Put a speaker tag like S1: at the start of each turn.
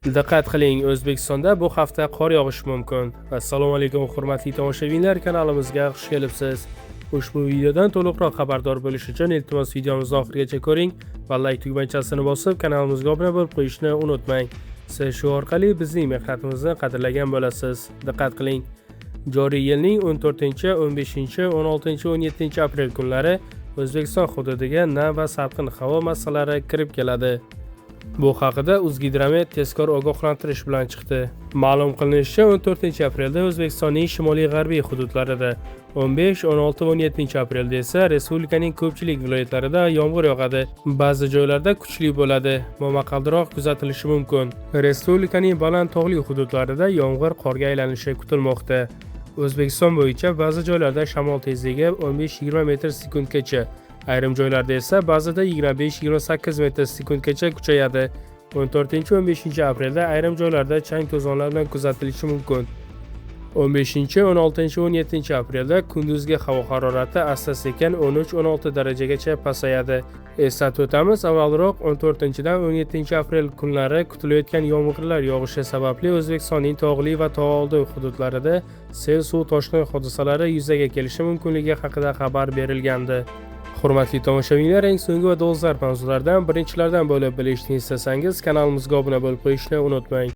S1: Diqqat qiling, O'zbekistonda bu hafta qor yog'ishi mumkin. Assalomu alaykum hurmatli tomoshabinlar, kanalimizga xush kelibsiz. Ushbu videodan to'liqroq xabardor bo'lish uchun iltimos videomizni oxirigacha ko'ring va like tugmachasini bosib kanalimizga obuna bo'lib qo'yishni unutmang. Siz shu orqali bizning mehnatimizni qadrlagan bo'lasiz. Diqqat qiling. Joriy yilning 14, 15, 16, 17 aprel kunlari O'zbekiston hududiga nam va salqin havo massalari kirib keladi. Bu haqida O'zgidromet tezkor ogohlantirish bilan chiqdi. Ma'lum qilinishicha, 14 aprelda O'zbekistonning shimoliy-g'arbiy hududlarida, 15, 16 va 17 aprelda esa respublikaning ko'pchilik viloyatlarida yomg'ir yog'adi. Ba'zi joylarda kuchli bo'ladi, momaqaldiroq kuzatilishi mumkin. Respublikaning baland tog'li hududlarida yomg'ir qorga aylanishi kutilmoqda. O'zbekiston bo'yicha ba'zi joylarda shamol tezligi 15-20 metr/sekundgacha, ayrim joylarda esa ba'zida 25-28 metr/sekundgacha kuchayadi. 14-15 aprelda ayrim joylarda chang to'zonlar bilan kuzatilishi mumkin. 15, 16 va 17 aprelda kunduzgi havo harorati asta-sekin 13-16 darajagacha pasayadi. Eslatib o'tamiz, avvalroq 14-dan 17 aprel kunlari kutilayotgan yomg'irlar yog'ishi sababli O'zbekistonning tog'li va tog'oldi hududlarida sel suv toshqin hodisalari yuzaga kelishi mumkinligi haqida xabar berilgandi. Hurmatli tomoshabinlar, eng so'nggi va dolzarb mavzulardan birinchilardan bo'lib bilishni istasangiz kanalimizga obuna bo'lib qo'yishni unutmang.